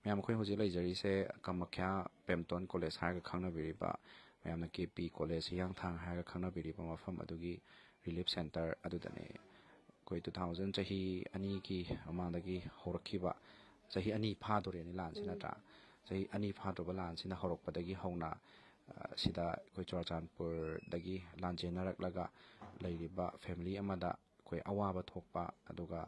ma'am अखोई होजी लेजरीसे कामाख्या पेमटोन कॉलेज हायरगा खंगनाबिरिबा मैम केपी कॉलेज हियांगथांग हायरगा खंगनाबिरिबा मफम अदुगी रिलीफ सेंटर अदुदने कोई 2000 चाही अनि की अमांदगी होरखिबा चाही अनि फादोरेनि लानसि नत्रा चाही अनि फादोबा लानसिना होरकपदगी हौना सिदा कोई चुरचानपुर दगी लांजेनरकलगा लैरिबा फैमिली अमदा कोई अवाबा थोकपा अदुगा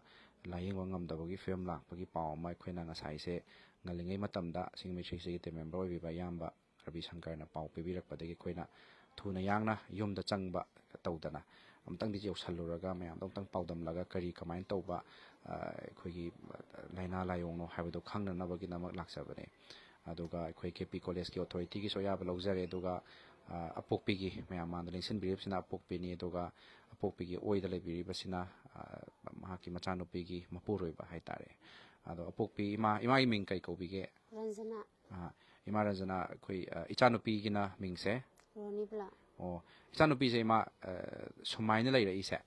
लायेंगवा ngamdabagi film lakpagi paw mai khoina ngasai ngalingai matamda singmetri se te member oiba yamba Ravi Shankar na paw pibirakpadagi khoina thuna yangna yumda changba tawdana amtang di jew salluraga mayam tang pawdam laga kari kamain tawba khoigi laina layong no habado khangna nabagi namak laksabane aduga khoi KP college ki authority ki soya ba logzare aduga apokpigi mayam mandling sin birip sina apokpini aduga apokpigi oida le birip sina mahaki machanupigi mapuroiba haitare ado apokpi ima ming kai kobige Ranjana ima Ranjana khoi ichanupi gina mingse Ronibla oh ichanupi se ima sumaina leira ise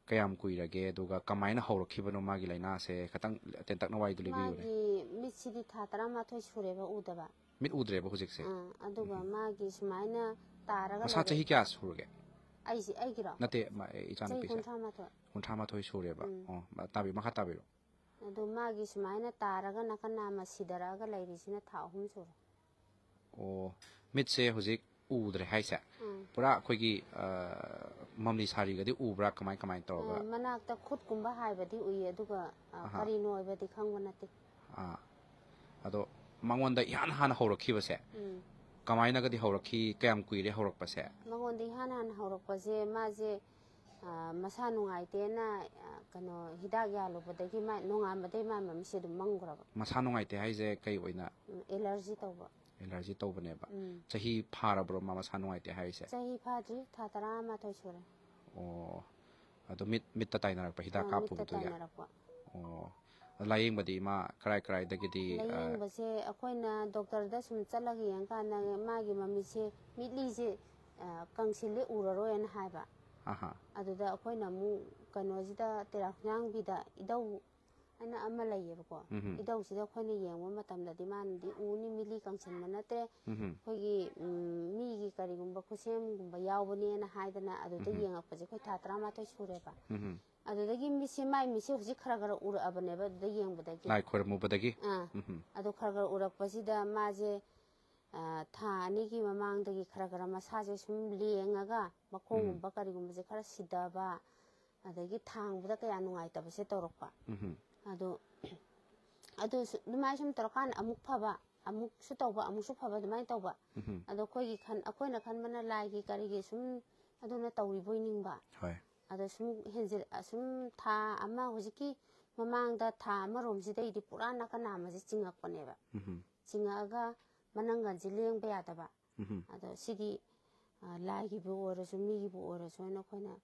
kayam kuirage aduga kamaina hawrakhibano magi laina se khatang tentakna wai duli biure magi mitsidi thatara mathoi sureba udaba mit udreba hujikse aduga magi sumaina taraga masa chahi kya surge ai giro nate ichanupi se kunthama thoi sureba oh tabi makha tabiro adu magi sumaina taraga nakana masidaraga lairisina tha ahum sura oh mitse hujik udre haisa pura khoigi mamli sari gadi ubra kamai tawga manakta khut kumba haibadi uyi aduga kari noibadi khangwa nate ado mangonda yan han hawrakhibase kamaina gadi hawrakhi kayam kuire hawrakpase mangondi han hawrakpase maje masa nungaitena kano hidak yalubadagi ma nungambade ma mamse dum mangraba masa nungaite haise kai oina allergy tawbaneba chahi pharabro mama masa nungaite haise chahi phadri thatara ma thoi sure oh ado mit ta tainarak pa hidak ka pubutu ya oh laying badi ma krai dagidi laying base akoina doctor da sum chalagi yang kana magi mami se mitli se kangsile uraro en haiba aduda akoina mu kanojida teraknyang bida idau ana ama layebako idau sida akoina yengwa matamda di man di uni mili kangsin manate khogi migi karigumba kusem gumba yawbani na haidana aduda yengapje khoi thatra ma thoi sureba adudagi misi mai misi huji khara ura abaneba da yengbadagi lai khormu badagi adu khara urakpasida maje tha ani ki mamangdagi khara masaje sum lengaga makongumba karigumba je khara sidaba adagi thangbuda kaya nungai tabase torokpa adu dumai sum torokan amuk phaba amuk su tawba amuk su phaba dumai tawba adu khoigi khan akoina khan mana lai ki karigi sum aduna tawri boiningba hoi ada sum henjir sum tha ama hojiki mamangda tha amarom sidai di purana kana amaje chingakpaneba chingaga manangan jileng ba yadaba ada sidi lagi bu orosu migi bu orosu na khona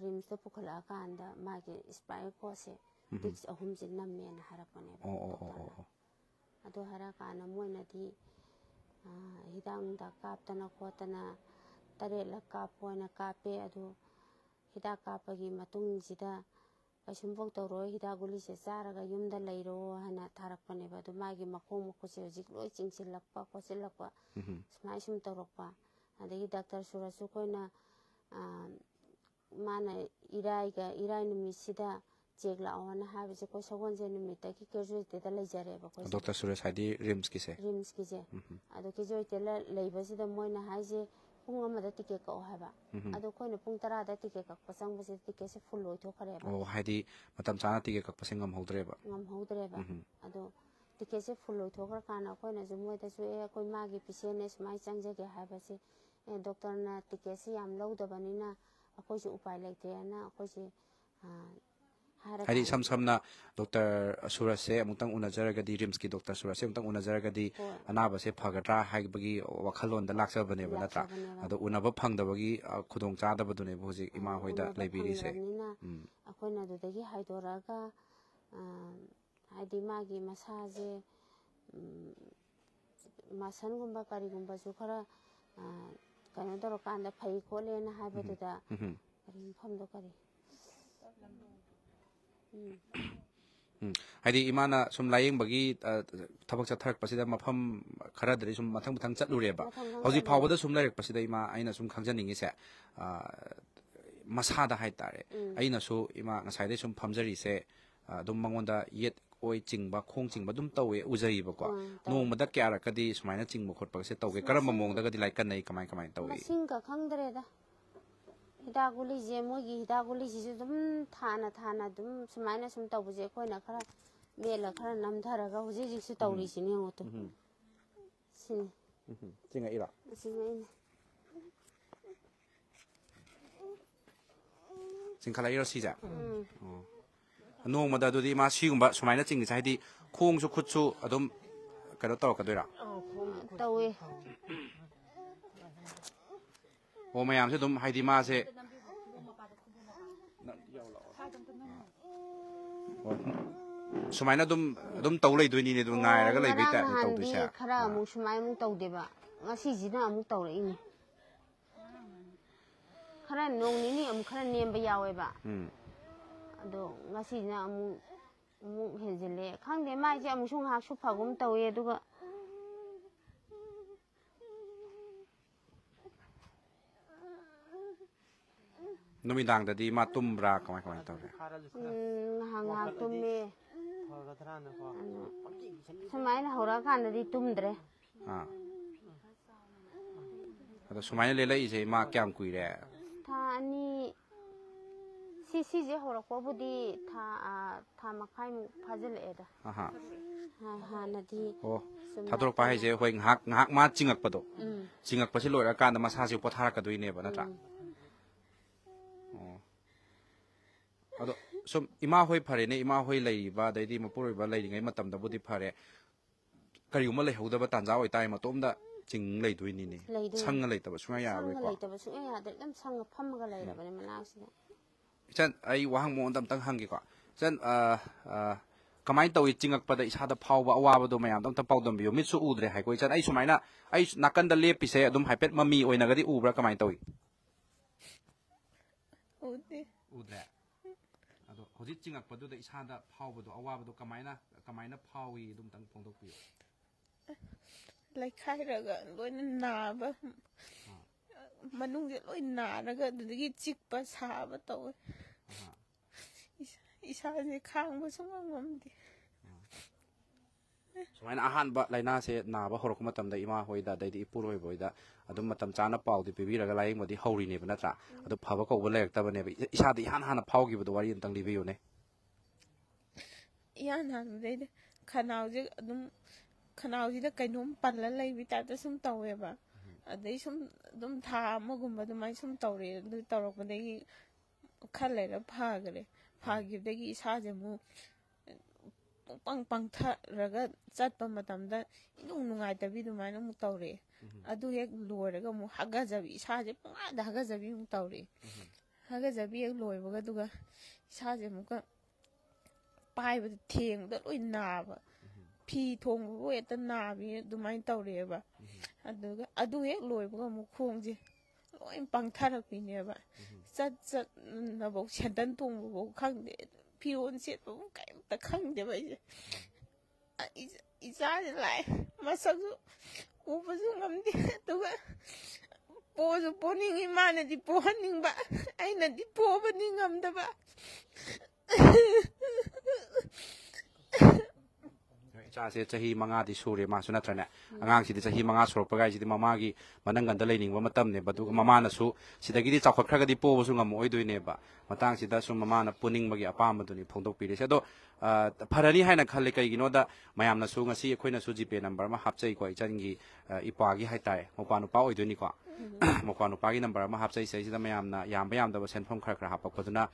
rims to pukhala kanda magi spy ko se dix ahum jin namen harapaneba ado harakana moina di hidang da kaptana khotana tarela kapoina kape ado hidak kapagi matung sida kaisumbok tawroi hidak guli se charaga yumda leiro hana tharakpaneba du magi makhong mukuse hojik loi chingsilakpa khosilakpa smai sum tawrokpa adagi doctor surasu koina mana irai numisida check la ona habise ko sagonje numita ki casualty da leijareba ko doctor suresh hadi rims ki je ado casualty la leibasida moina haije pung amada ticket ka haba ado koina pung 10 da ticket ka pasang base ticket se full loi thokhareba oh hadi matam chana ticket ka pasing ngam hodreba ado ticket se full loi thokhar kana koina ju moida su e koi magi patient smai changje ge haba se doctor na ticket se yam laudabanina akoi su upai laite na akoi se hadi samna doctor Suraj se amutang unajaraga di rims ki doctor Suraj se amutang unajaraga di anaba se phagatra haibagi wakhalon da laksa bane ba natra ado unaba phangdabagi khudong cha da badune boji ima hoida leibiri se akoina du dagi haidoraga haidi magi masaje masan gumba kari gumba su khara kano doro kanda phai khole na haibadu da kari famdo kari hay di imana sum laying bagi thabak chathak pasida mafam khara dari sum mathang mathang chatlure ba hoji phawada sum lairek pasida ima aina sum khangjaningi se masada hai tare aina su ima ngasai de sum phamjari se dum mangonda yet oi chingba khong chingba dum tawe ujai ba ko nongmada kyara kadi sumaina chingba khotpa se tawge karam mongda kadi like kan nei kamai kamai tawe singa khangdre da hidaguli je mogi hidaguli ji dum thana dum sumaina sum tawbuje koina khara mela khara namdharaga hoji ji su tawri sini ngoto sini singa ira singa ina singkhala ira sija nongmada dudi ma sigumba sumaina chingni haidi khongsu khutsu adum kano tawrakadoira tawe o mayam se dum haidi ma se sumaina dum taw lei doini ne dum ngai raga lei bita taw du se khara mu sumai mu taw deba ngasi jina amu taw rei ni khara nong ni ni amu khara nemba yawe ba ado ngasi jina amu henjele khangde mai je amu sung hak su phagum tawe duga numidang dadi ma tumbra kamai tawre hang tumme sumaina hora kan di tumdre ado sumaina lele ise ma kyam kuire tha ani si je hora ko budi tha makai mu phajel eda ha nadi thador pa hai je hoi ngak ma chingak pado chingak pasi loira kan ma sa se pothara ka doine ba natra ado sum ima hoi phare ne ima hoi lei ba dai di mapuroi ba lei ngai matam da budi phare kari uma lei hoda ba tanja oi tai matom da ching lei duini ne sang lei ta ba sunga ya ro ko lei ta ba sunga ya de dam sang pham ga lei ra ba ne manak si chan ai wahang mo dam tang hang gi ko chan kamai tawi chingak pa da isa da phaw ba awa ba do mayam dam ta pau dam bi mit su udre hai ko chan ai sumaina ai nakan da lepi se adum haipet mami oina ga di ubra kamai tawi udre ado hojit chingak padu da isa da phaw ba do awa ba do kamaina phawi dum tang phongdok pi lai khai raga loina naba manung je loi naraga dagi chikpa saba tawe isa je khang ba sungam sumaina ahan ba laina se na ba horok matam da ima hoida dai di ipur hoi boida adum matam chana pau di pibi raga lai modi hauri ne banatra adu phaba ko ba lek ta bane isa di han hana phau gi bu do wari entang libi yo ne yan han de khanau je adum khanau ji da kainom panla lai bi ta ta sum tawe ba adai sum dum tha amagum ba dumai sum tawre du tawrok ba dai khale ra phagre phagi dagi isa je mu pang tha raga chat pa matam da inung nungai ta bi dumai mu tawre adu hek loiraga mu haga jabi isa je panga da haga jabi mu tawre haga jabi ek loi ba duga isa je mu ka pai ba theng da loi na ba phi thong bo eta na bi dumai tawre ba aduga adu hek loi ba mu khong je loi pang tha rak pi ne ba chat na bo chedan tung bo khang de phiron set bo kai ta khang de ba je isa je lai masak u ba zu ngam de duga po zu po ning I ma na di po ning ba ai na di po ba ning ngam da ba cha se chahi manga di sure ma suna trane angang si di chahi manga sorok pagai si di mama gi manang ganda lening ba matam ne badu mama na su sidagi di chakhat khra ga di po bu su ngam oi doi ne ba matang si da su mama na puning magi apa ma du ni phongdok pi re se do pharani haina khale kai gi no da mayam na su ngasi khoi na su gp number ma hap chai ko I chan gi ipa gi hai tai mopa nu pa oi doi ni ko mopa nu pa gi number ma hap chai sai si da mayam na yam ba yam da ba sen phom khra khra hap pa duna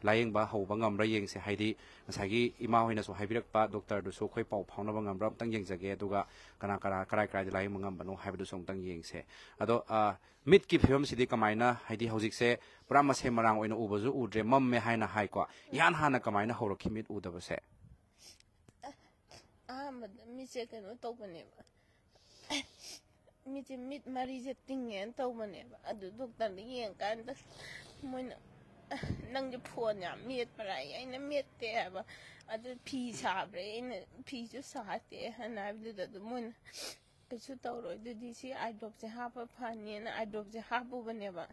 layeng ba ho ba ngam ra yeng se hai di ngasagi ima hoina su hai birak pa doctor du su khoi pau phang na ba ngam ra tang yeng jage duga kana karai karai lai mangam banu hai du song tang yeng se ado mit ki phim si di kamaina hai di hojik se pura ma se marang oina u ba zu u dre mam me haina hai ko yan hana kamaina horo khimit u da ba se mi se kano to bane ba mit mari je tingen to bane ba adu doctor ni yeng kan da moina nang je phone ya miet parai ai na miet te ba ꯑꯗꯨ ꯐꯤ ꯁꯥꯕ꯭ꯔꯦ ꯑꯩꯅ ꯐꯤꯁꯨ ꯁꯥꯠꯇꯦ ꯍꯥꯏꯅ ꯍꯥꯏꯕꯗꯨꯗ ꯑꯗꯨꯝ ꯃꯣꯏꯅ ꯀꯩꯁꯨ ꯇꯧꯔꯣꯏ ꯑꯗꯨꯗꯤ ꯁꯤ ꯑꯥꯏꯗ꯭ꯔꯣꯞꯁꯦ ꯍꯥꯞꯄ ꯐꯅꯤꯅ ꯑꯥꯏꯗ꯭ꯔꯣꯞꯁꯦ ꯍꯥꯞꯄꯨꯕꯅꯦꯕ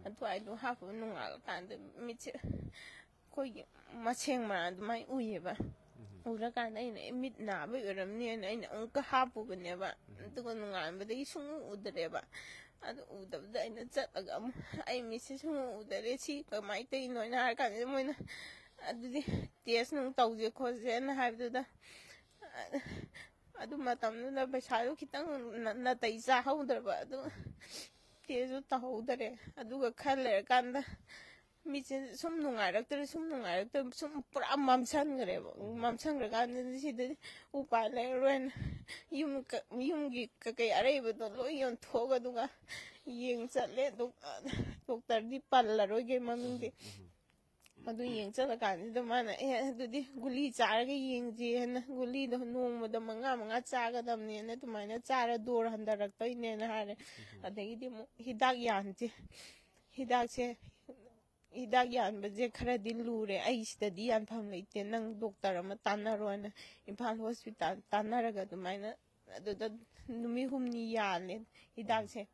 ꯑꯗꯨ ꯑꯥꯏꯗ꯭ꯔꯣꯞ ꯍꯥꯞꯄꯨꯕ ꯅꯣꯡꯉꯥꯜꯂꯀꯥꯟꯗ ꯃꯤꯠꯁꯦ ꯑꯩꯈꯣꯏꯒꯤ ꯃꯁꯦꯡ ꯃꯔꯥꯡ ꯑꯗꯨꯃꯥꯏꯅ ꯎꯏꯌꯦꯕ ꯎꯔꯀꯥꯟꯗ ꯑꯩꯅ ꯃꯤꯠ ꯅꯥꯕꯩ ꯑꯣꯏꯔꯝꯅꯤꯅ ꯑꯩꯅ ꯑꯃꯨꯛꯀ ꯍꯥꯞꯄꯨꯕꯅꯦꯕ ꯑꯗꯨꯒ ꯅꯣꯡꯉꯥꯟꯕꯗꯒꯤ ꯁꯨꯡꯎ ꯎꯗ꯭ꯔꯦꯕ ꯑꯗꯨ ꯎꯗꯕꯗ ꯑꯩꯅ ꯆꯠꯂꯒ ꯑꯃꯨꯛ ꯑꯩ ꯃꯤꯠꯁꯦ ꯁꯨꯡꯎ ꯎꯗꯔꯦ ꯁꯤ ꯀꯃꯥꯏꯅ ꯇꯧꯔꯤꯅꯣꯅ ꯍꯥꯏꯔ ꯀꯥꯟꯗ ꯃꯣꯏꯅ ꯑꯗꯨꯗꯤ ꯇꯦꯁ ꯅꯨꯡ ꯇꯧꯁꯦ ꯈꯣꯠꯁꯦꯅ ꯍꯥꯏꯕꯗꯨꯗ ꯑꯗꯨ ꯃꯇꯝꯗꯨꯗ ꯄꯩꯁꯥꯗꯨ ꯈꯤꯇꯪ ꯅꯥꯇꯩ ꯆꯥꯍꯧꯗ꯭ꯔꯕ ꯑꯗꯨ ꯇꯦꯁꯁꯨ ꯇꯧꯍꯧꯗꯔꯦ ꯑꯗꯨꯒ ꯈꯔ ꯂꯩꯔꯀꯥꯟꯗ ꯃꯤꯠꯁꯦ ꯁꯨꯝ ꯅꯨꯡꯉꯥꯏꯔꯛꯇ꯭ꯔꯦ ꯁꯨꯝ ꯄꯨꯔꯥ ꯃꯝꯁꯟꯈ꯭ꯔꯦꯕ ꯃꯝꯁꯟꯈ꯭ꯔꯀꯥꯟꯗꯗꯤ ꯁꯤꯗꯗꯤ ꯎꯄꯥꯏ ꯂꯩꯔꯔꯣꯏꯅ ꯌꯨꯝꯒꯤ ꯀꯩꯀꯩ ꯑꯔꯩꯕꯗꯣ ꯂꯣꯏ ꯌꯣꯟꯊꯣꯛꯑꯒ ꯑꯗꯨꯒ ꯌꯦꯡ ꯆꯠꯂꯦ ꯗꯣꯛꯇꯔꯗꯤ ꯄꯜꯂꯔꯣꯏꯒꯦ ꯃꯃꯤꯡꯗꯤ ꯑꯗꯨ ꯌꯦꯡ ꯆꯠꯂꯀꯥꯟꯁꯤꯗ ꯃꯥꯅ ꯑꯗꯨꯗꯤ ꯒꯨꯂꯤ ꯆꯥꯔꯒ ꯌꯦꯡꯁꯦꯅ ꯒꯨꯂꯤꯗꯣ ꯅꯣꯡꯃꯗ 5 ꯆꯥꯒꯗꯕꯅꯦꯅ ꯑꯗꯨꯃꯥꯏꯅ ꯆꯥꯔ ꯗꯣꯔ ꯍꯟꯊꯔꯛꯇꯣꯏꯅꯦꯅ ꯍꯥꯏꯔꯦ ꯑꯗꯒꯤꯗꯤ ꯑꯃꯨꯛ ꯍꯤꯗꯥꯛ ꯌꯥꯟꯁꯦ ꯍꯤꯗꯥꯛ ꯌꯥꯟꯕꯁꯦ ꯈꯔꯗꯤ ꯂꯨꯔꯦ ꯑꯩ ꯁꯤꯗꯗꯤ ꯌꯥꯟꯐꯝ ꯂꯩꯇꯦ ꯅꯪ ꯗꯣꯛꯇꯔ ꯑꯃ ꯇꯥꯟꯅꯔꯣꯅ ꯏꯝꯐꯥꯜ ꯍꯣꯁꯄꯤꯇꯥꯜ ꯇꯥꯟꯅꯔꯒ ꯑꯗꯨꯃꯥꯏꯅ ꯑꯗꯨꯗ ꯅꯨꯃꯤꯠ 6 ꯌꯥꯜꯂꯦ ꯍꯤꯗꯥꯛꯁꯦ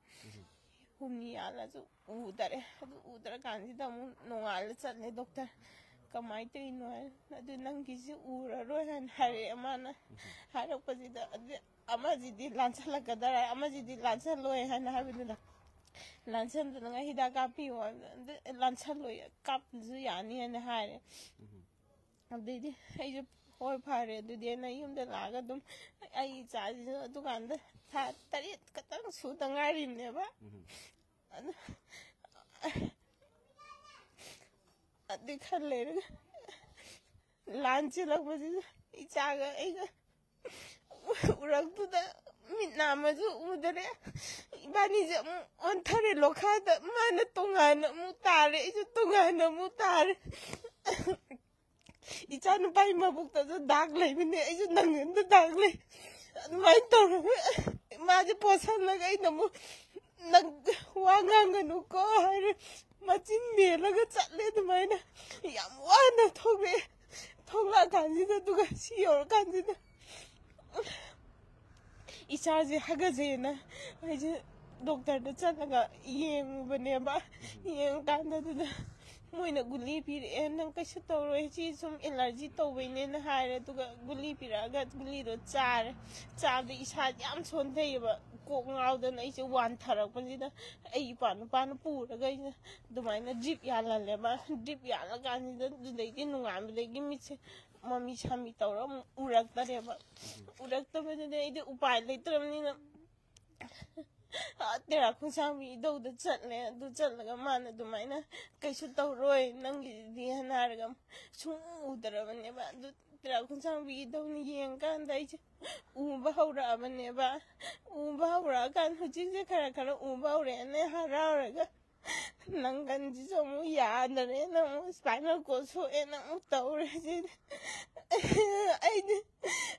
6 ꯌꯥꯜꯂꯁꯨ ꯎꯗꯔꯦ ꯑꯗꯨ ꯎꯗ꯭ꯔꯀꯥꯟꯁꯤꯗ ꯑꯃꯨꯛ ꯅꯣꯡꯉꯥꯜꯂ ꯆꯠꯂꯦ ꯗꯣꯛꯇꯔ ꯀꯃꯥꯏꯅ ꯇꯧꯔꯤꯅꯣ ꯑꯗꯨ ꯅꯪꯒꯤꯁꯤ ꯎꯔꯔꯣꯏ ꯍꯥꯏꯅ ꯍꯥꯏꯔꯛꯑꯦ ꯃꯥꯅ ꯍꯥꯏꯔꯛꯄꯁꯤꯗ ꯑꯃꯁꯤꯗꯤ ꯂꯥꯟꯁꯜꯂꯛꯀꯗ꯭ꯔꯥ ꯑꯃꯁꯤꯗꯤ ꯂꯥꯟꯁꯜꯂꯣꯏ ꯍꯥꯏꯅ ꯍꯥꯏꯕꯗꯨꯗ ꯂꯥꯟꯁꯟꯗꯅꯉꯥꯏ ꯍꯤꯗꯥꯛ ꯀꯥꯞꯄꯤꯌꯣ ꯂꯥꯟꯁꯜꯂꯣꯏ ꯀꯥꯞꯄꯁꯨ ꯌꯥꯅꯤ ꯍꯥꯏꯅ ꯍꯥꯏꯔꯦ ꯑꯗꯨꯗꯩꯗꯤ ꯑꯩꯁꯨ ꯍꯣꯏ ꯐꯔꯦ ꯑꯗꯨꯗꯤ ꯑꯩꯅ ꯌꯨꯝꯗ ꯂꯥꯛꯑꯒ ꯑꯗꯨꯝ ꯑꯩ ꯏꯆꯥꯁꯤꯁꯨ ꯑꯗꯨꯀꯥꯟꯗ ꯊꯥ 9 ꯈꯛꯇꯪ ꯁꯨꯗ ꯉꯥꯏꯔꯤꯕꯅꯦꯕ ꯑꯗꯨ ꯈꯔ ꯂꯩꯔꯒ ꯂꯥꯟꯁꯤꯜꯂꯛꯄꯁꯤꯗ ꯏꯆꯥꯒ ꯑꯩꯒ ꯎꯔꯛꯇꯨꯗ ꯃꯤꯠ ꯅꯥꯝꯃꯁꯨ ꯎꯗꯔꯦ 이반이제 원탈의 lokada mana tongana mutare 이제 tongana mutare 이자는 바이 마복다도 닭레이네 이제 낭는데 닭레 많이 떨어 맞아 벗어나가 너무 난 왕왕가 놓고 하를 마침 내려가 잘래도 마이나 야무하나 통래 통라 간지도 누가 시올 간지도 이차지 하가제나 이제 doctor chalaga yengubneba yeng kandada moina guli pir nang kaisa tawroi chi sum allergy tawbaine na haire tuga guli piraga guli do char de isa yam sondeiba kok ngawdana ise wan tharakpanida ai pan puraga dumaina drip yalaleba drip yalaganida dudaigi nungamdegi mitse mami chami tawra uraktareba uraktabade ide upai leitramnina तेरा खुशामी दो चलने दो चलगा मान दुमाइना कैसे तौरोय नंगी दिहना रगम सुउदर बनेबा दो तेरा खुशामी दो येंग कान दाइचे उबा हौरा बनेबा उबा हौरा कान हुजिक जे खरा खरा उबा हौरे ने हरारगा नंगन जी सोमु यादरे नमु स्पाइनल कोर्ड सोए नमु तौरे जे 아이들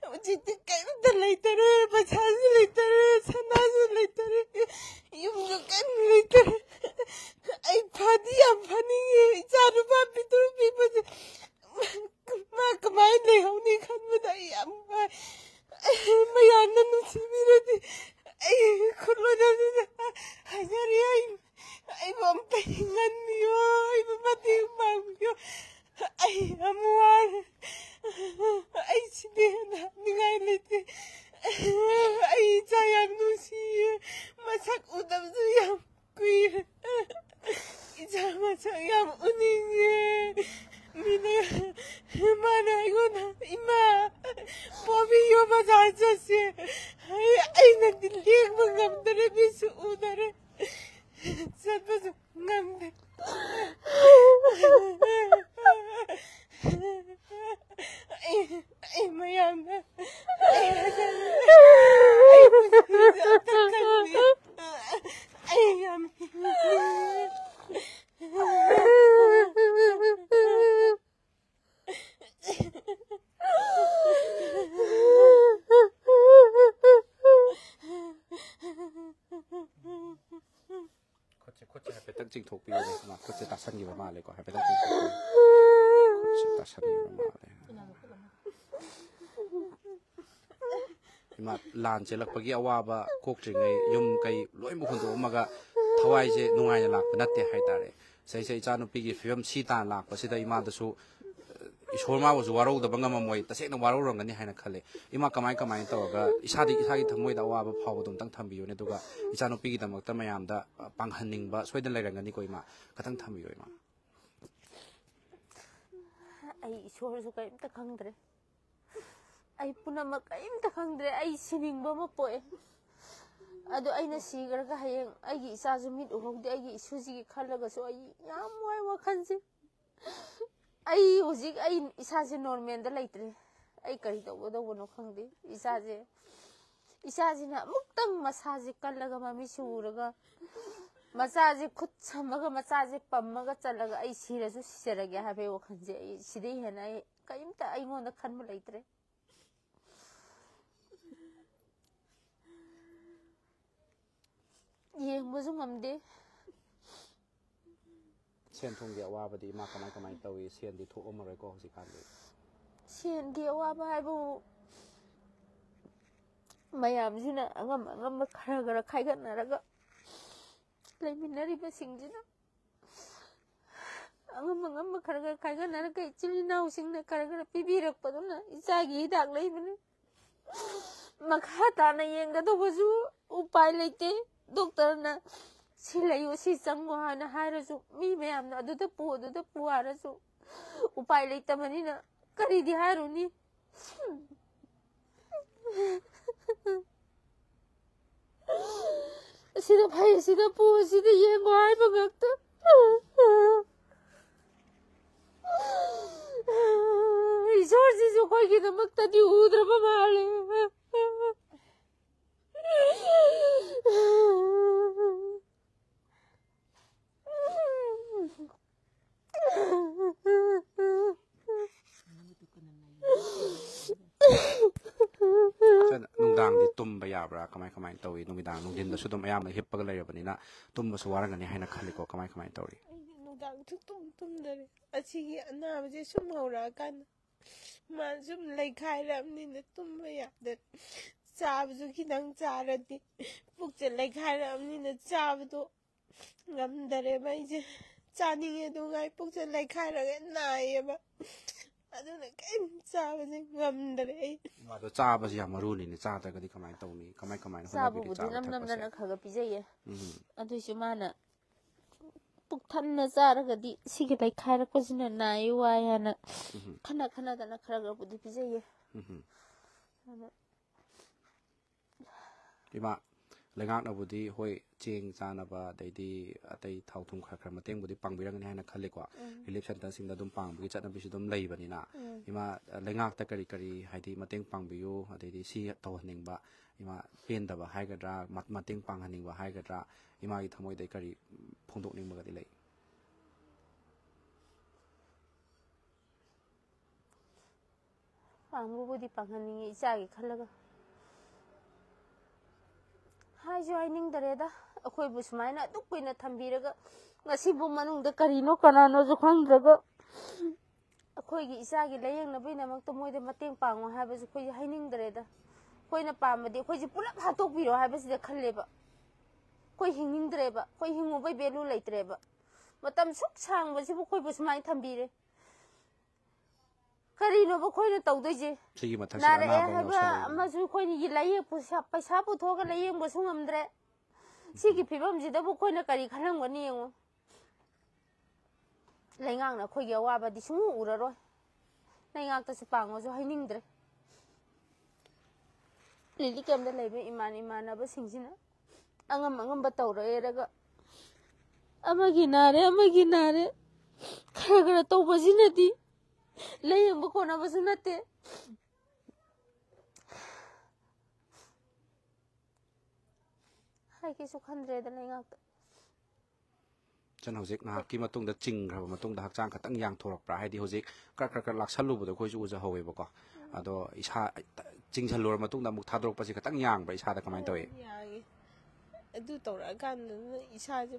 어쨌든 깜짝 놀랐더래 자주 놀랐더래 산나서 놀랐더래 용도 깜짝 놀랐더래 아이 파디 안 파니게 자루 바비도 비버지 막 그만 내 형님 간보다 양말 마야는 노시미르디 아이 콜로나는 하냐리야 아이 범패인간이요 아이 범패인간이요 아이 아무말 아이 집에 나가 있는데 아이 자야 누시에 마삭 우담도 양 꾸이 이자 마삭 양 우닝에 미네 마나 이거나 이마 법이 요마 자자시 아이 나 딜리에 뭔가들에 비스 우다래 잡아서 남대 ay mayana ay 코치 하이페탕 찡톡비요 나 코치 다산기바 말레고 하이페탕 찡톡비 코치 다산기바 말레 ima lan chelakpagi awaba kokjingei yum kai loimbu khondo maga thawai je nungai na lak natte haitare sei sei cha nupi gi film si tan lak pasida ima da su ishorma was waro da bangam moi tasek na waro rangani haina khale ima kamai kamai to ga isadi isagi thamoi da awaba phaw dum tang thambiyo ne duga icha nupi gi damak ta mayam da panghaning ba soidan lairangani ko ima katang thambiyo ima ai ishor su kai ta khangdre ai punama kai ta khangdre ai sining ba ma poe ado aina sigarga hayeng aigi isa jumit uhogde aigi isuji gi khalaga so ai yam wai wa khanji ai hojik ai isa je normal da laitre ai kari do no khangde isa je na muktang masaje kallaga mami suraga masaje khut samaga masaje pammaga chalaga ai sirasu sirage habe wa khanje ai sidei hena ai kaimta ai ngonda khanma laitre yengbusu ngamde sen thong ge wa badi ma kamai kamai tawi sen di thok omare ko hosi kan sen ge wa ba haibu mayam jina angam khara khaigat naraga leminari ba singjina angam khara khaigat naraga ichili nau singna khara pibirak paduna isagi hidak leibane makha tana yengda do basu upai leite doctor na silayu si changwa na harasu mi mayam na aduda pu harasu upai leita manina kari di haruni sida bhai sida pu sida yengwa ai bagakta isor ji jo koi ki damakta di udra ba male nungdang di tumba yabra kamai kamai tawi nungdang nungdin da sudum ayam hippaga layrabanina tumba su warangani haina khaliko kamai kamai tawi nungdang tum dare asigi anabje sum hawra kan man sum laikhai ramni tumba yada चाबजु खिदंग चारदी पुकचे लेखाय Ramani न चाबदो ngамदरे बाइजे चानिगे दुगाय पुकचे लेखाय रगे नायेबा अदुना केम चाबजे ngамदरे मादो चाबजे या मरुनी नि चादगदि कमाय तौनी कमाय होना बिदि चाबु नमनम खगा पिजये अदुसु माना पुकथन चारगदि सिगे लेखाय रकसिना नाय वायाना खना दना Kharga बुदि पिजये ima lengak na budi hoi cheng chana ba daidi atai thau thum khar mateng budi pangbirang ni haina khale ko relief center sing da dum pang bi chatna bi dum lei bani na ima lengak ta kari haidi mateng pangbiyu daidi si to haning ba ima pen da ba hai gadra mateng pang haning ba hai gadra ima gi thamoi dai kari phongdok ning ba ga di lei pangbu budi panghaning isa gi khalaga hai joining dareda akhoi bu sumaina duk kuina thambiraga ngasi bu manung da karino kanano ju khangdraga akhoi gi isa gi layeng na bina mak to moide mateng pangwa haba ju khoi haining dareda khoina pamadi khoi ji pulap hatok biro haba sida khalleba khoi hingning dreba khoi hingu bai belu leitreba matam suk sang ba ji bu khoi bu sumai thambire karino ba khoi na tawdoi sigi mathak nare haba amasu khoi ni laye paisa pu thoga layeng ba sungamdre sigi phibam ji da bu khoi na kari khalang wani yengo laingang na khoi ge wa ba di sungu uraroi laingang ta su pangwa jo hainingdre lili kem da laibe imana ba singjina angam ba tawra eraga amagi nare khara tawba jinati layeng ba kona ba sunate hai ki su khandre da laingang jan hojik na ki matung da ching graba matung da hakchang khatang yang thorak pra haidi hojik kar laksalu bu da khoi ju uja howe ba ko ado isa ching chalur matung da muk thadrok pa si khatang yang ba isa da kamai tawi adu tawra kan isa je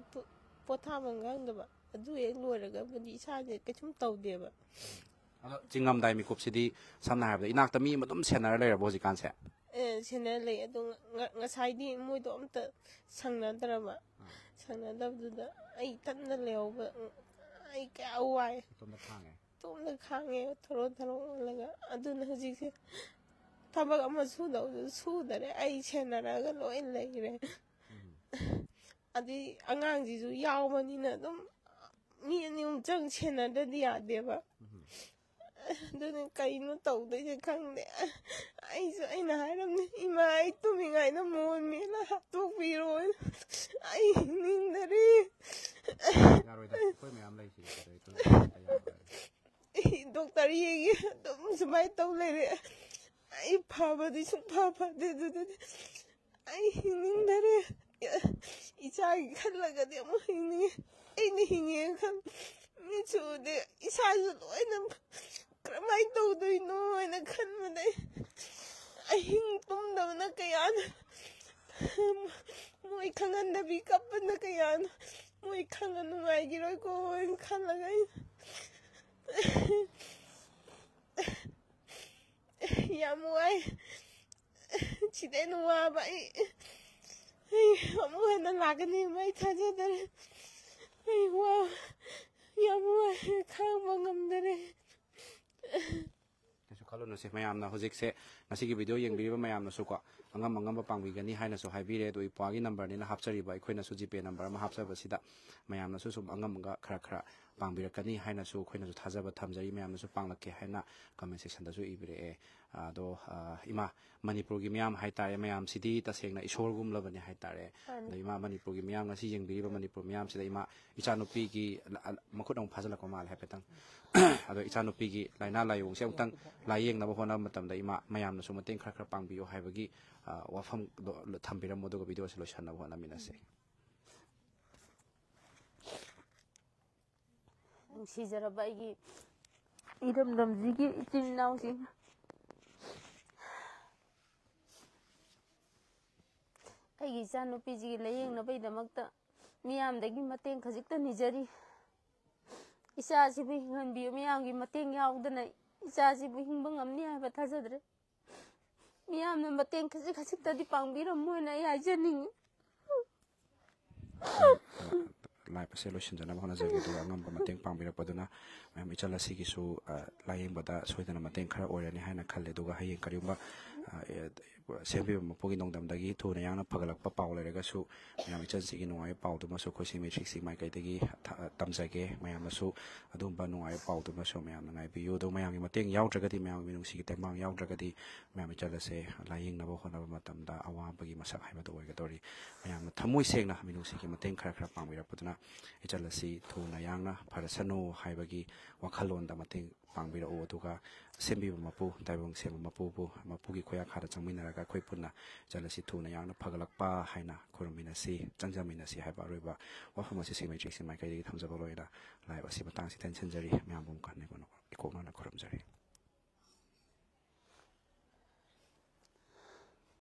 potha mangang da ba adu ek loiraga budi isa je kechum tawde ba ado chingam dai mi kop sidi samna ha ba inak ta mi madum senar le ra boji kan se senior ꯂꯩ ꯑꯗꯣ ꯉꯁꯥꯏꯗꯤ ꯃꯣꯏꯗꯣ ꯑꯝꯇ ꯁꯪꯅꯗꯕꯗꯨꯗ ꯑꯩ ꯏꯊꯟꯗ ꯂꯩꯍꯧꯕ ꯑꯩ ꯀꯌꯥ ꯋꯥꯏ ꯏꯇꯣꯝꯗ ꯈꯥꯡꯉꯦ ꯊꯣꯔꯣ ꯑꯣꯜꯂꯒ ꯑꯗꯨꯅ ꯍꯧꯖꯤꯛꯁꯦ ꯊꯕꯛ ꯑꯃ ꯁꯨꯗꯧꯁꯨ ꯁꯨꯗꯔꯦ ꯑꯩ ꯁꯦꯟꯅꯔꯒ ꯂꯣꯏ ꯂꯩꯔꯦ ꯑꯗꯩ ꯑꯉꯥꯡꯁꯤꯁꯨ ꯌꯥꯎꯕꯅꯤꯅ ꯑꯗꯨꯝ ꯃꯤ ꯑꯅꯤ ꯑꯍꯨꯝ ꯁꯦꯟꯅꯗ꯭ꯔꯗꯤ ꯌꯥꯗꯦꯕ ꯑꯗꯨꯅ ꯀꯩꯅꯣ ꯇꯧꯗꯣꯏꯁꯦ ꯈꯪꯗꯦ ꯑꯩꯅ ꯍꯥꯏꯔꯝꯅꯦ ꯏꯃꯥ ꯑꯩ ꯇꯨꯝꯃꯤꯉꯩꯗ ꯃꯣꯟ ꯃꯦꯜꯂ ꯍꯥꯠꯇꯣꯛꯄꯤꯔꯣ ꯑꯩ ꯍꯤꯡꯅꯤꯡꯗꯔꯦ ꯗꯣꯛꯇꯔ ꯌꯦꯡꯉꯦ ꯑꯗꯨꯝ ꯁꯨꯃꯥꯏꯅ ꯇꯧ ꯂꯩꯔꯦ ꯑꯩ ꯐꯕꯗꯤ ꯁꯨꯡꯐ ꯐꯗꯦ ꯑꯗꯨꯗꯗꯤ ꯑꯩ ꯍꯤꯡꯅꯤꯡꯗꯔꯦ ꯏꯆꯥꯒꯤ ꯈꯜꯂꯒꯗꯤ ꯑꯃꯨꯛ ꯍꯤꯡꯅꯤꯡꯉꯦ ꯑꯩꯅ ꯍꯤꯡꯉꯦ ꯈꯜ ꯃꯤꯠꯁꯨ ꯎꯗꯦ ꯏꯁꯥꯁꯨ ꯂꯣꯏꯅ ꯀꯔꯝꯍꯥꯏꯅ ꯇꯧꯗꯣꯏꯅꯣ ꯍꯥꯏꯅ ꯈꯟꯕꯗ ꯑꯍꯤꯡ ꯇꯨꯝꯗꯕꯅ ꯀꯌꯥꯅ ꯃꯣꯏ ꯈꯪꯍꯟꯗꯕꯤ ꯀꯞꯄꯅ ꯀꯌꯥꯅ ꯃꯣꯏ ꯈꯪꯉ ꯅꯨꯡꯉꯥꯏꯈꯤꯔꯣꯏꯀꯣ ꯍꯥꯏꯅ ꯈꯜꯂꯒ ꯌꯥꯝ ꯋꯥꯏ ꯁꯤꯗ ꯍꯦꯟꯅ ꯋꯥꯕ ꯑꯩ ꯑꯃꯨꯛ ꯍꯟꯅ ꯂꯥꯛꯀꯅꯤ ꯑꯩ ꯊꯥꯖꯗꯔꯦ ꯑꯩ ꯌꯥꯝ ꯋꯥꯏ ꯈꯥꯡꯕ ꯉꯝꯗꯔꯦ ꯀꯩꯁꯨ ꯈꯜꯂꯨꯅꯨꯁꯦ ꯃꯌꯥꯝꯅ ꯍꯧꯖꯤꯛꯁꯦ ꯉꯁꯤꯒꯤ ꯚꯤꯗꯤꯑꯣ ꯌꯦꯡꯕꯤꯔꯤꯕ ꯃꯌꯥꯝꯅꯁꯨꯀꯣ ꯑꯉꯝꯕ ꯄꯥꯡꯕꯤꯒꯅꯤ ꯍꯥꯏꯅꯁꯨ ꯍꯥꯏꯕꯤꯔꯦ ꯑꯗꯣ ꯏꯄ꯭ꯋꯥꯒꯤ ꯅꯝꯕꯔꯅꯤꯅ ꯍꯥꯞꯆꯔꯤꯕ ꯑꯩꯈꯣꯏꯅꯁꯨ ꯖꯤꯄꯦ ꯅꯝꯕꯔ ꯑꯃ ꯍꯥꯞꯆꯕꯁꯤꯗ ꯃꯌꯥꯝꯅꯁꯨ ꯁꯨꯝ ꯑꯉꯝꯕ ꯈꯔ ꯄꯥꯡꯕꯤꯔꯛꯀꯅꯤ ꯍꯥꯏꯅꯁꯨ ꯑꯩꯈꯣꯏꯅꯁꯨ ꯊꯥꯖꯕ ꯊꯝꯖꯔꯤ ꯃꯌꯥꯝꯅꯁꯨ ꯄꯥꯡꯂꯛꯀꯦ ꯍꯥꯏꯅ ꯀꯃꯦꯟ ꯁꯦꯛꯁꯟꯗꯁꯨ ꯏꯕꯤꯔꯛꯑꯦ ꯑꯗꯣ ꯏꯃꯥ ꯃꯅꯤꯄꯨꯔꯒꯤ ꯃꯤꯌꯥꯝ ꯍꯥꯏꯇꯥꯔꯦ ꯃꯌꯥꯝꯁꯤꯗꯤ ꯇꯁꯦꯡꯅ ꯏꯁꯣꯔꯒꯨꯝꯂꯕꯅꯤ ꯍꯥꯏꯇꯥꯔꯦ ꯑꯗꯣ ꯏꯃꯥ ꯃꯅꯤꯄꯨꯔꯒꯤ ꯃꯤꯌꯥꯝ ꯉꯁꯤ ꯌꯦꯡꯕꯤꯔꯤꯕ ꯃꯅꯤꯄꯨꯔ ꯃꯤꯌꯥꯝꯁꯤꯗ ꯏꯃꯥ ꯏꯆꯥꯅꯨꯄꯤꯒꯤ ꯃꯈꯨꯠ ꯑꯃꯨꯛ ꯐꯥꯖꯤꯜꯂꯛꯄ ꯃꯥꯜꯂꯦ ꯍꯥꯏꯐꯦꯠꯇꯪ ꯑꯗꯣ ꯏꯆꯥꯅꯨꯄꯤꯒꯤ ꯂꯥꯏꯅꯥ ꯂꯥꯏꯌꯣꯡꯁꯦ ꯑꯃꯨꯛꯇꯪ ꯂꯥꯏꯌꯦꯡꯅꯕ ꯍꯣꯠꯅꯕ ꯃꯇꯝꯗ ꯏꯃꯥ ꯃꯌꯥꯝꯅꯁꯨ ꯃꯇꯦꯡ ꯈꯔ ꯄꯥꯡꯕꯤꯌꯨ ꯍꯥꯏꯕꯒꯤ ꯋꯥꯐꯝꯗꯣ ꯊꯝꯕꯤꯔꯝꯃꯣ ꯑꯗꯨꯒ ꯚꯤꯗꯤꯑꯣꯁꯦ ꯂꯣꯏꯁꯤꯟꯅꯕ ꯍꯣꯠꯅꯃꯤꯟꯅꯁꯦ ꯅꯨꯡꯁꯤꯖꯔꯕ ꯑꯩꯒꯤ ꯏꯔꯝꯗꯝꯁꯤꯒꯤ ꯏꯆꯤꯟ ꯏꯅꯥꯎꯁꯤꯡ ꯑꯩꯒꯤ ꯏꯆꯥꯅꯨꯄꯤꯁꯤꯒꯤ ꯂꯥꯏꯌꯦꯡꯅꯕꯒꯤꯗꯃꯛꯇ ꯃꯤꯌꯥꯝꯗꯒꯤ ꯃꯇꯦꯡ ꯈꯖꯤꯛꯇ ꯅꯤꯖꯔꯤ ꯏꯆꯥꯁꯤꯕꯨ ꯍꯤꯡꯍꯟꯕꯤꯌꯨ ꯃꯤꯌꯥꯝꯒꯤ ꯃꯇꯦꯡ ꯌꯥꯎꯗꯅ ꯏꯆꯥꯁꯤꯕꯨ ꯍꯤꯡꯕ ꯉꯝꯅꯤ ꯍꯥꯏꯕ ꯊꯥꯖꯗ꯭ꯔꯦ ꯃꯤꯌꯥꯝꯅ ꯃꯇꯦꯡ ꯈꯖꯤꯛꯇꯗꯤ ꯄꯥꯡꯕꯤꯔꯝꯃꯣꯏꯅ ꯑꯩ ꯍꯥꯏꯖꯅꯤꯡꯉꯤ ꯂꯥꯏꯞ ꯑꯁꯦ ꯂꯣꯏꯁꯤꯟꯖꯅꯕ ꯍꯣꯠꯅꯖꯒꯦ ꯑꯗꯨꯒ ꯑꯉꯝꯕ ꯃꯇꯦꯡ ꯄꯥꯡꯕꯤꯔꯛꯄꯗꯨꯅ ꯃꯌꯥꯝ ꯏꯆꯜ ꯑꯁꯤꯒꯤꯁꯨ ꯂꯥꯏꯌꯦꯡꯕꯗ ꯁꯣꯏꯗꯅ ꯃꯇꯦꯡ ꯈꯔ ꯑꯣꯏꯔꯅꯤ ꯍꯥꯏꯅ ꯈꯜꯂꯦ ꯑꯗꯨꯒ ꯍꯌꯦꯡ ꯀꯔꯤꯒꯨꯝꯕ ꯁꯦꯝꯕꯤꯕ ꯃꯄꯨꯒꯤ ꯅꯣꯡꯗꯝꯗꯒꯤ ꯊꯨꯅ ꯌꯥꯡꯅ ꯐꯒꯠꯂꯛꯄ ꯄꯥꯎ ꯂꯩꯔꯒꯁꯨ ꯃꯌꯥꯝ ꯏꯆꯜꯁꯤꯒꯤ ꯅꯨꯡꯉꯥꯏꯕ ꯄꯥꯎꯗꯨꯃꯁꯨ ꯑꯩꯈꯣꯏ ꯁꯤꯃꯦꯇ꯭ꯔꯤꯛꯁꯤ ꯃꯥꯏꯀꯩꯗꯒꯤ ꯇꯝꯖꯒꯦ ꯃꯌꯥꯝꯅꯁꯨ ꯑꯗꯨꯒꯨꯝꯕ ꯅꯨꯡꯉꯥꯏꯕ ꯄꯥꯎꯗꯨꯃꯁꯨ ꯃꯌꯥꯝꯅ ꯉꯥꯏꯕꯤꯌꯨ ꯑꯗꯨ ꯃꯌꯥꯝꯒꯤ ꯃꯇꯦꯡ ꯌꯥꯎꯗ꯭ꯔꯒꯗꯤ ꯃꯌꯥꯝꯒꯤ ꯃꯤꯅꯨꯡꯁꯤꯒꯤ ꯇꯦꯡꯕꯥꯡ ꯌꯥꯎꯗ꯭ꯔꯒꯗꯤ ꯃꯌꯥꯝ ꯏꯆꯜ ꯑꯁꯦ ꯂꯥꯏꯌꯦꯡꯅꯕ ꯍꯣꯠꯅꯕ ꯃꯇꯝꯗ ꯑꯋꯥꯕꯒꯤ ꯃꯁꯛ ꯍꯥꯏꯕꯗꯨ ꯑꯣꯏꯒꯗꯧꯔꯤ ꯃꯌꯥꯝꯅ ꯊꯃꯣꯏ ꯁꯦꯡꯅ ꯃꯤꯅꯨꯡꯁꯤꯒꯤ ꯃꯇꯦꯡ ꯈꯔ ꯄꯥꯡꯕꯤꯔꯛꯄꯗꯨꯅ ꯏꯆꯜ ꯑꯁꯤ ꯊꯨꯅ ꯌꯥꯡꯅ ꯐꯔꯁꯅꯨ ꯍꯥꯏꯕꯒꯤ ꯋꯥꯈꯜꯂꯣꯟꯗ ꯃꯇꯦꯡ ꯄꯥꯡꯕꯤꯔꯛꯎ ꯑꯗꯨꯒ ꯁꯦꯝꯕꯤꯕ ꯃꯄꯨ ꯇꯥꯏꯕꯪ ꯁꯦꯝꯕ ꯃꯄꯨꯒꯤ ꯈꯨꯌꯥꯈꯥꯗ ꯆꯪꯃꯤꯟꯅꯔꯒ ꯑꯩꯈꯣꯏ ꯄꯨꯟꯅ ꯏꯆꯜ ꯑꯁꯤ ꯊꯨꯅ ꯌꯥꯡꯅ ꯐꯒꯠꯂꯛꯄ ꯍꯥꯏꯅ ꯈꯨꯔꯨꯝꯃꯤꯟꯅꯁꯤ ꯆꯪꯖꯃꯤꯟꯅꯁꯤ ꯍꯥꯏꯕ ꯑꯔꯣꯏꯕ ꯋꯥꯐꯝ ꯑꯁꯤ ꯁꯤꯃꯦꯇ꯭ꯔꯤꯛꯁꯤ ꯃꯥꯏꯀꯩꯗꯒꯤ ꯊꯝꯖꯕ ꯂꯣꯏꯅ ꯂꯥꯏꯕ ꯑꯁꯤ ꯃꯇꯥꯡꯁꯤ ꯇꯦꯟꯁꯤꯟꯖꯔꯤ ꯃꯌꯥꯝꯕꯨ ꯑꯃꯨꯛ ꯍꯟꯅ ꯏꯀꯣꯛꯅꯅ ꯈꯨꯔꯨꯝꯖꯔꯤ